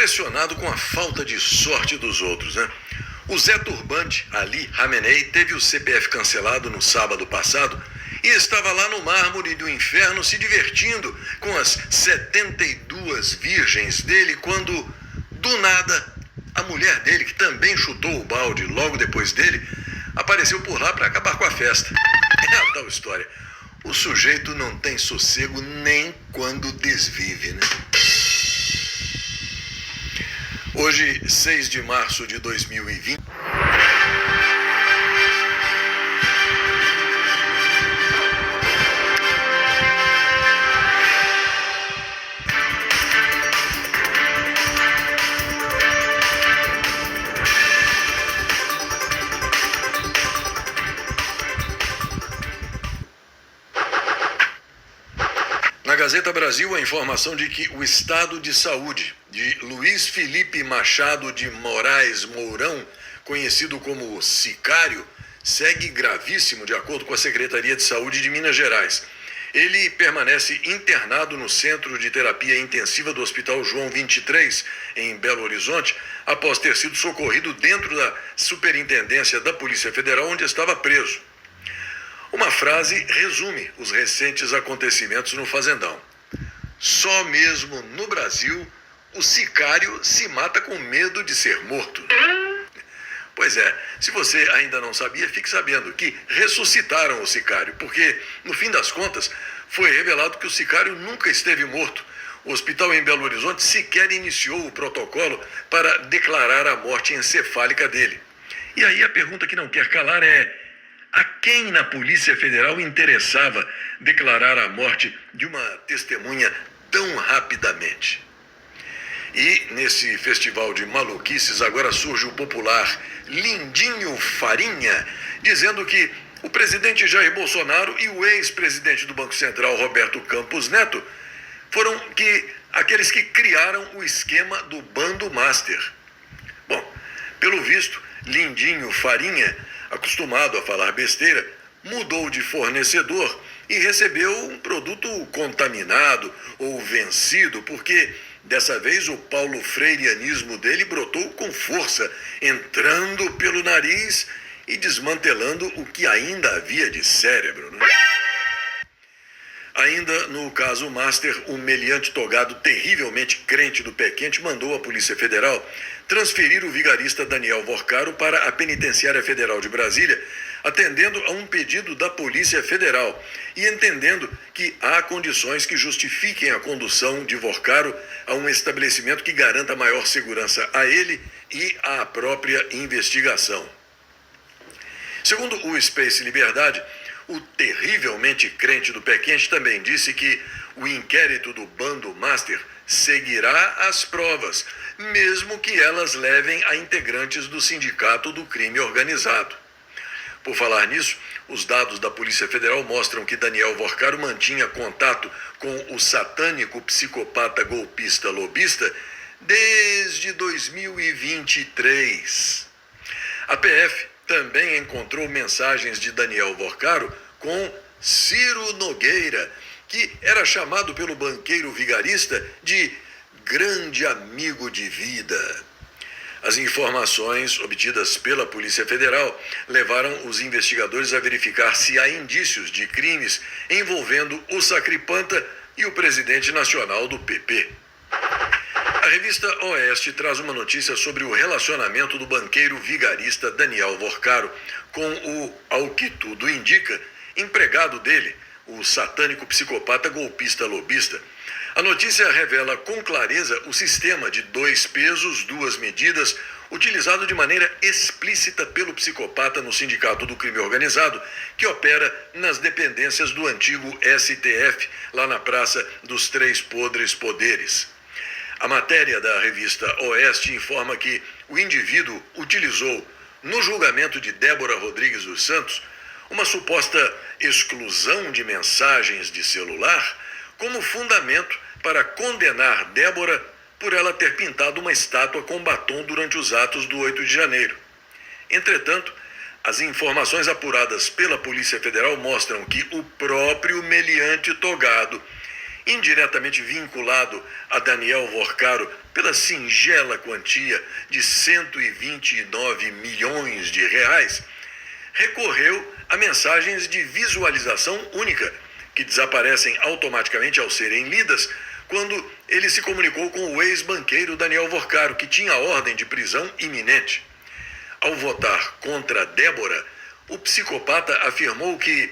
impressionado com a falta de sorte dos outros, né? O Zé Turbante, Ali Khamenei, teve o CPF cancelado no sábado passado e estava lá no mármore do inferno se divertindo com as 72 virgens dele quando, do nada, a mulher dele, que também chutou o balde logo depois dele, apareceu por lá para acabar com a festa. É a tal história. O sujeito não tem sossego nem quando desvive, né? Hoje, 6 de março de 2020. Na Gazeta Brasil, a informação de que o estado de saúde de Luiz Felipe Machado de Moraes Mourão, conhecido como Sicário, segue gravíssimo, de acordo com a Secretaria de Saúde de Minas Gerais. Ele permanece internado no Centro de Terapia Intensiva do Hospital João 23, em Belo Horizonte, após ter sido socorrido dentro da Superintendência da Polícia Federal, onde estava preso. Uma frase resume os recentes acontecimentos no Fazendão. Só mesmo no Brasil, o sicário se mata com medo de ser morto. Pois é, se você ainda não sabia, fique sabendo que ressuscitaram o sicário, porque, no fim das contas, foi revelado que o sicário nunca esteve morto. O hospital em Belo Horizonte sequer iniciou o protocolo para declarar a morte encefálica dele. E aí a pergunta que não quer calar é: a quem na Polícia Federal interessava declarar a morte de uma testemunha tão rapidamente? E nesse festival de maluquices agora surge o popular Lindinho Farinha, dizendo que o presidente Jair Bolsonaro e o ex-presidente do Banco Central, Roberto Campos Neto, foram aqueles que criaram o esquema do bando master. Bom, pelo visto, Lindinho Farinha, acostumado a falar besteira, mudou de fornecedor e recebeu um produto contaminado ou vencido, porque dessa vez o Paulo Freireanismo dele brotou com força, entrando pelo nariz e desmantelando o que ainda havia de cérebro, né? Ainda no caso Master, o meliante togado terrivelmente crente do pé quente mandou a Polícia Federal transferir o vigarista Daniel Vorcaro para a Penitenciária Federal de Brasília, atendendo a um pedido da Polícia Federal e entendendo que há condições que justifiquem a condução de Vorcaro a um estabelecimento que garanta maior segurança a ele e à própria investigação. Segundo o Space Liberdade, o terrivelmente crente do pé quente também disse que o inquérito do bando Master seguirá as provas, mesmo que elas levem a integrantes do Sindicato do Crime Organizado. Por falar nisso, os dados da Polícia Federal mostram que Daniel Vorcaro mantinha contato com o satânico psicopata golpista lobista desde 2023. A PF também encontrou mensagens de Daniel Vorcaro com Ciro Nogueira, que era chamado pelo banqueiro vigarista de grande amigo de vida. As informações obtidas pela Polícia Federal levaram os investigadores a verificar se há indícios de crimes envolvendo o Sacripanta e o presidente nacional do PP. A revista Oeste traz uma notícia sobre o relacionamento do banqueiro vigarista Daniel Vorcaro com o, ao que tudo indica, empregado dele, o satânico psicopata golpista lobista. A notícia revela com clareza o sistema de 2 pesos, 2 medidas, utilizado de maneira explícita pelo psicopata no Sindicato do Crime Organizado, que opera nas dependências do antigo STF, lá na Praça dos Três Podres Poderes. A matéria da revista Oeste informa que o indivíduo utilizou, no julgamento de Débora Rodrigues dos Santos, uma suposta exclusão de mensagens de celular como fundamento para condenar Débora por ela ter pintado uma estátua com batom durante os atos do 8 de janeiro. Entretanto, as informações apuradas pela Polícia Federal mostram que o próprio meliante togado indiretamente vinculado a Daniel Vorcaro pela singela quantia de 129 milhões de reais, recorreu a mensagens de visualização única, que desaparecem automaticamente ao serem lidas, quando ele se comunicou com o ex-banqueiro Daniel Vorcaro, que tinha ordem de prisão iminente. Ao votar contra Débora, o psicopata afirmou que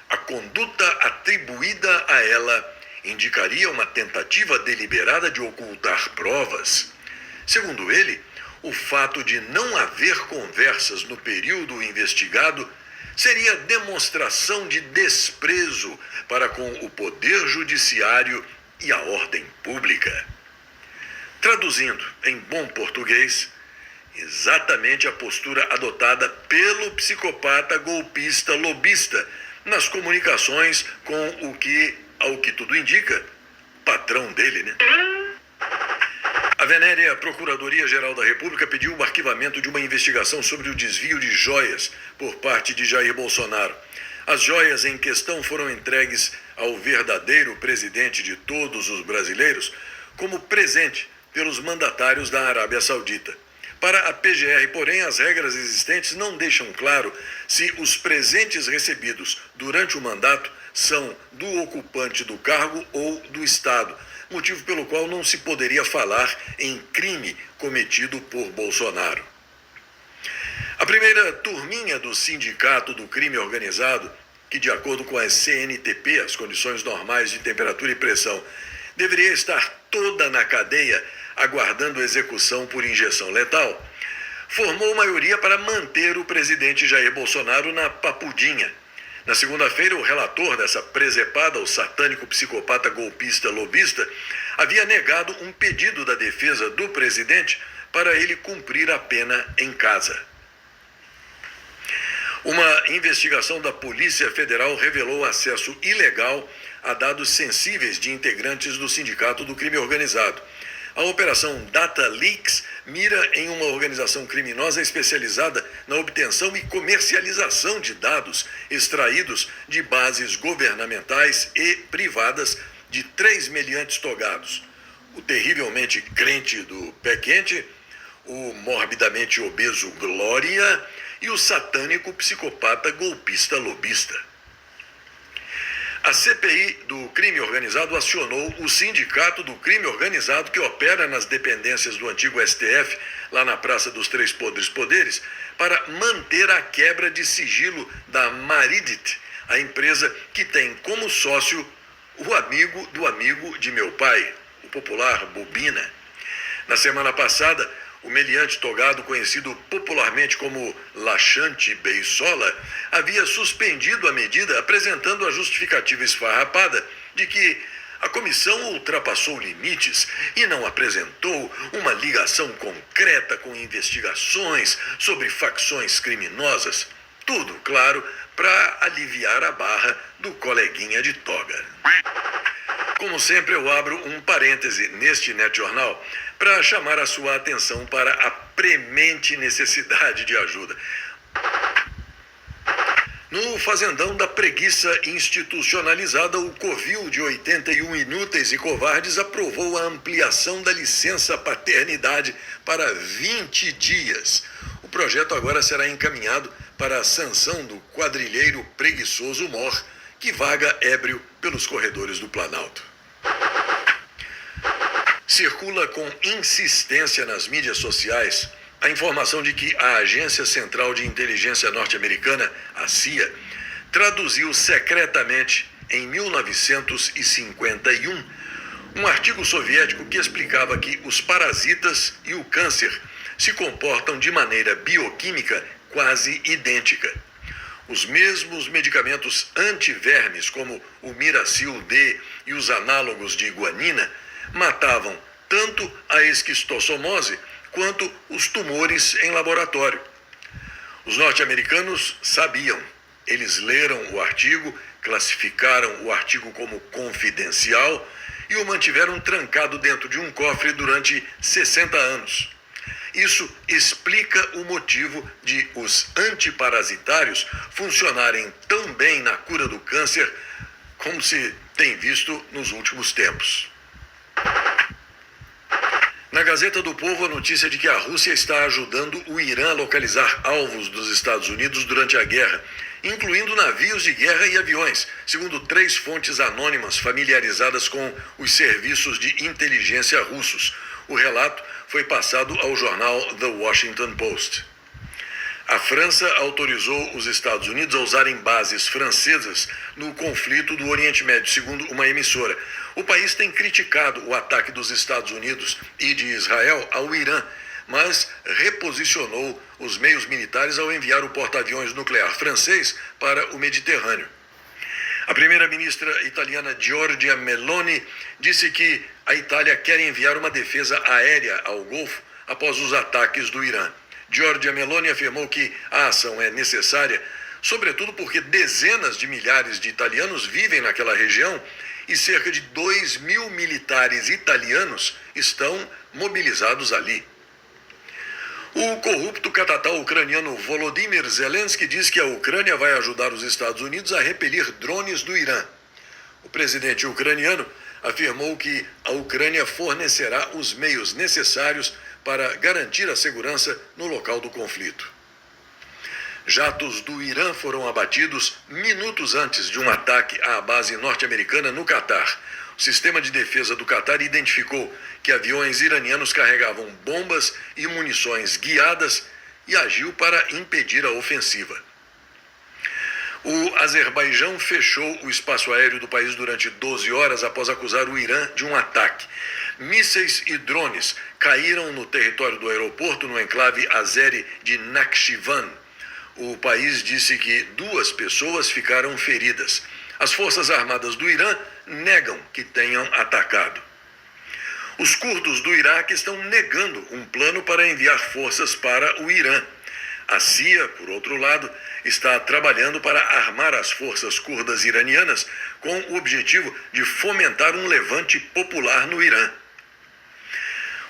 a conduta atribuída a ela indicaria uma tentativa deliberada de ocultar provas. Segundo ele, o fato de não haver conversas no período investigado seria demonstração de desprezo para com o poder judiciário e a ordem pública. Traduzindo em bom português, exatamente a postura adotada pelo psicopata golpista lobista nas comunicações com o que, ao que tudo indica, patrão dele, né? A venérea Procuradoria-Geral da República pediu o arquivamento de uma investigação sobre o desvio de joias por parte de Jair Bolsonaro. As joias em questão foram entregues ao verdadeiro presidente de todos os brasileiros como presente pelos mandatários da Arábia Saudita. Para a PGR, porém, as regras existentes não deixam claro se os presentes recebidos durante o mandato são do ocupante do cargo ou do Estado, motivo pelo qual não se poderia falar em crime cometido por Bolsonaro. A primeira turminha do Sindicato do Crime Organizado, que de acordo com as CNTP, as condições normais de temperatura e pressão, deveria estar toda na cadeia aguardando execução por injeção letal, formou maioria para manter o presidente Jair Bolsonaro na papudinha. Na segunda-feira, o relator dessa presepada, o satânico psicopata golpista lobista, havia negado um pedido da defesa do presidente para ele cumprir a pena em casa. Uma investigação da Polícia Federal revelou acesso ilegal a dados sensíveis de integrantes do Sindicato do Crime Organizado. A Operação Data Leaks mira em uma organização criminosa especializada na obtenção e comercialização de dados extraídos de bases governamentais e privadas de 3 meliantes togados: o terrivelmente crente do pé quente, o morbidamente obeso Glória e o satânico psicopata golpista lobista. A CPI do crime organizado acionou o Sindicato do Crime Organizado, que opera nas dependências do antigo STF, lá na Praça dos Três Poderes, para manter a quebra de sigilo da Maridit, a empresa que tem como sócio o amigo do amigo de meu pai, o popular Bobina. Na semana passada, o meliante togado, conhecido popularmente como Laxante Beisola, havia suspendido a medida, apresentando a justificativa esfarrapada de que a comissão ultrapassou limites e não apresentou uma ligação concreta com investigações sobre facções criminosas. Tudo, claro, para aliviar a barra do coleguinha de toga. Como sempre, eu abro um parêntese neste NetJornal para chamar a sua atenção para a premente necessidade de ajuda. No fazendão da preguiça institucionalizada, o Covil de 81 inúteis e covardes aprovou a ampliação da licença paternidade para 20 dias. O projeto agora será encaminhado para a sanção do quadrilheiro preguiçoso Mor, que vaga ébrio pelos corredores do Planalto. Circula com insistência nas mídias sociais a informação de que a Agência Central de Inteligência Norte-Americana, a CIA, traduziu secretamente, em 1951, um artigo soviético que explicava que os parasitas e o câncer se comportam de maneira bioquímica quase idêntica. Os mesmos medicamentos antivermes, como o Miracil D e os análogos de guanina, matavam tanto a esquistossomose quanto os tumores em laboratório. Os norte-americanos sabiam. Eles leram o artigo, classificaram o artigo como confidencial e o mantiveram trancado dentro de um cofre durante 60 anos. Isso explica o motivo de os antiparasitários funcionarem tão bem na cura do câncer como se tem visto nos últimos tempos. Na Gazeta do Povo, a notícia de que a Rússia está ajudando o Irã a localizar alvos dos Estados Unidos durante a guerra, incluindo navios de guerra e aviões, segundo 3 fontes anônimas familiarizadas com os serviços de inteligência russos. O relato foi passado ao jornal The Washington Post. A França autorizou os Estados Unidos a usarem bases francesas no conflito do Oriente Médio, segundo uma emissora. O país tem criticado o ataque dos Estados Unidos e de Israel ao Irã, mas reposicionou os meios militares ao enviar o porta-aviões nuclear francês para o Mediterrâneo. A primeira-ministra italiana Giorgia Meloni disse que a Itália quer enviar uma defesa aérea ao Golfo após os ataques do Irã. Giorgia Meloni afirmou que a ação é necessária, sobretudo porque dezenas de milhares de italianos vivem naquela região e cerca de 2.000 militares italianos estão mobilizados ali. O corrupto catatal ucraniano Volodymyr Zelensky diz que a Ucrânia vai ajudar os Estados Unidos a repelir drones do Irã. O presidente ucraniano afirmou que a Ucrânia fornecerá os meios necessários para garantir a segurança no local do conflito. Jatos do Irã foram abatidos minutos antes de um ataque à base norte-americana no Catar. O sistema de defesa do Catar identificou que aviões iranianos carregavam bombas e munições guiadas e agiu para impedir a ofensiva. O Azerbaijão fechou o espaço aéreo do país durante 12 horas após acusar o Irã de um ataque. Mísseis e drones caíram no território do aeroporto no enclave azeri de Nakhchivan. O país disse que 2 pessoas ficaram feridas. As Forças Armadas do Irã negam que tenham atacado. Os curdos do Iraque estão negando um plano para enviar forças para o Irã. A CIA, por outro lado, está trabalhando para armar as forças curdas iranianas com o objetivo de fomentar um levante popular no Irã.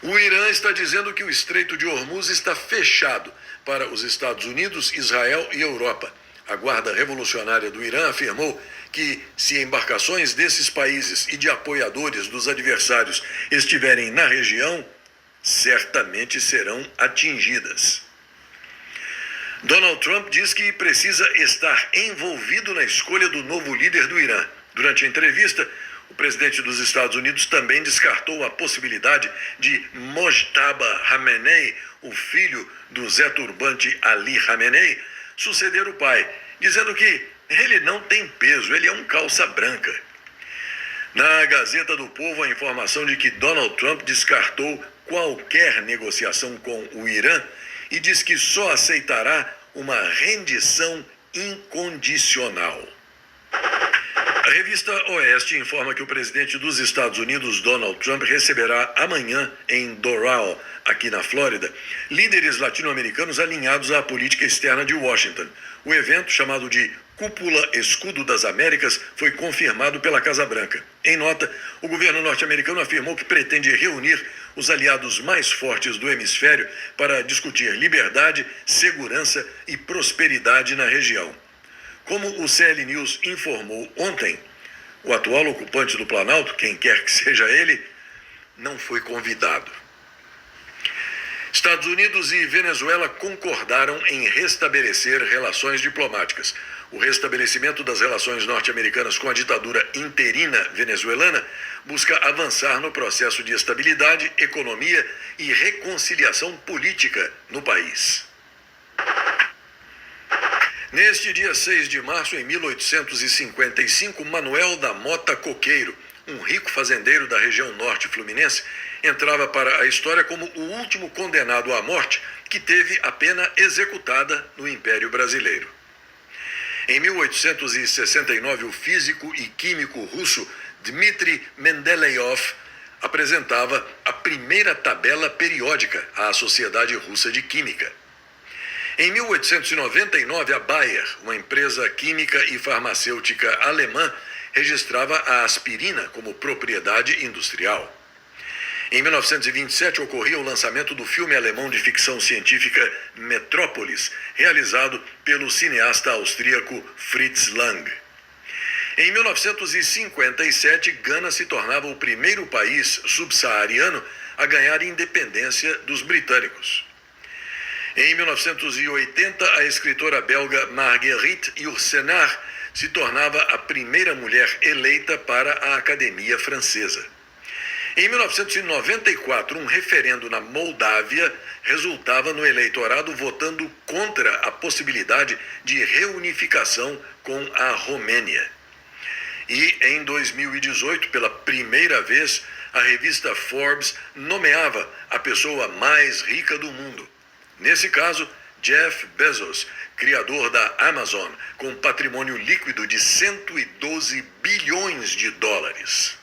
O Irã está dizendo que o Estreito de Hormuz está fechado para os Estados Unidos, Israel e Europa. A Guarda Revolucionária do Irã afirmou que, se embarcações desses países e de apoiadores dos adversários estiverem na região, certamente serão atingidas. Donald Trump diz que precisa estar envolvido na escolha do novo líder do Irã. Durante a entrevista, o presidente dos Estados Unidos também descartou a possibilidade de Mojtaba Khamenei, o filho do Zé Turbante Ali Khamenei, suceder o pai, dizendo que ele não tem peso, ele é um calça branca. Na Gazeta do Povo, a informação de que Donald Trump descartou qualquer negociação com o Irã e diz que só aceitará uma rendição incondicional. A revista Oeste informa que o presidente dos Estados Unidos, Donald Trump, receberá amanhã em Doral, aqui na Flórida, líderes latino-americanos alinhados à política externa de Washington. O evento, chamado de Cúpula Escudo das Américas, foi confirmado pela Casa Branca. Em nota, o governo norte-americano afirmou que pretende reunir os aliados mais fortes do hemisfério para discutir liberdade, segurança e prosperidade na região. Como o CL News informou ontem, o atual ocupante do Planalto, quem quer que seja ele, não foi convidado. Estados Unidos e Venezuela concordaram em restabelecer relações diplomáticas. O restabelecimento das relações norte-americanas com a ditadura interina venezuelana busca avançar no processo de estabilidade, economia e reconciliação política no país. Neste dia 6 de março, em 1855, Manuel da Mota Coqueiro, um rico fazendeiro da região norte fluminense, entrava para a história como o último condenado à morte que teve a pena executada no Império Brasileiro. Em 1869, o físico e químico russo Dmitry Mendeleev apresentava a primeira tabela periódica à Sociedade Russa de Química. Em 1899, a Bayer, uma empresa química e farmacêutica alemã, registrava a aspirina como propriedade industrial. Em 1927, ocorria o lançamento do filme alemão de ficção científica Metrópolis, realizado pelo cineasta austríaco Fritz Lang. Em 1957, Gana se tornava o primeiro país subsaariano a ganhar independência dos britânicos. Em 1980, a escritora belga Marguerite Yourcenar se tornava a primeira mulher eleita para a Academia Francesa. Em 1994, um referendo na Moldávia resultava no eleitorado votando contra a possibilidade de reunificação com a Romênia. E em 2018, pela primeira vez, a revista Forbes nomeava a pessoa mais rica do mundo. Nesse caso, Jeff Bezos, criador da Amazon, com patrimônio líquido de 112 bilhões de dólares.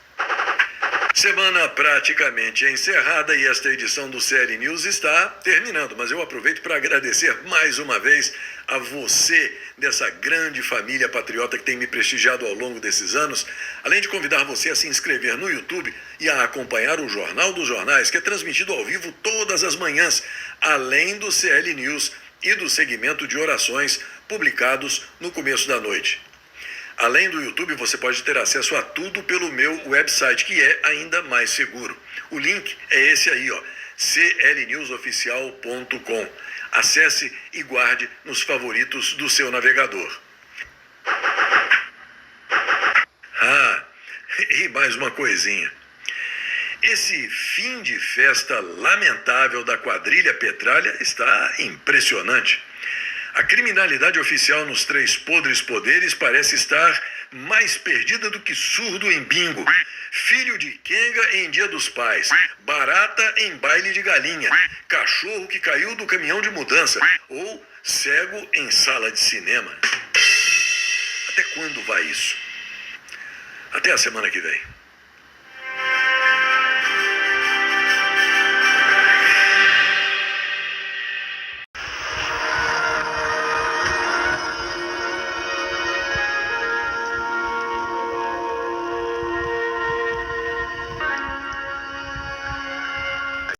Semana praticamente encerrada e esta edição do CL News está terminando, mas eu aproveito para agradecer mais uma vez a você dessa grande família patriota que tem me prestigiado ao longo desses anos, além de convidar você a se inscrever no YouTube e a acompanhar o Jornal dos Jornais, que é transmitido ao vivo todas as manhãs, além do CL News e do segmento de orações publicados no começo da noite. Além do YouTube, você pode ter acesso a tudo pelo meu website, que é ainda mais seguro. O link é esse aí, ó, clnewsoficial.com. Acesse e guarde nos favoritos do seu navegador. E mais uma coisinha. Esse fim de festa lamentável da quadrilha Petralha está impressionante. A criminalidade oficial nos três podres poderes parece estar mais perdida do que surdo em bingo, filho de quenga em Dia dos Pais, barata em baile de galinha, cachorro que caiu do caminhão de mudança ou cego em sala de cinema. Até quando vai isso? Até a semana que vem.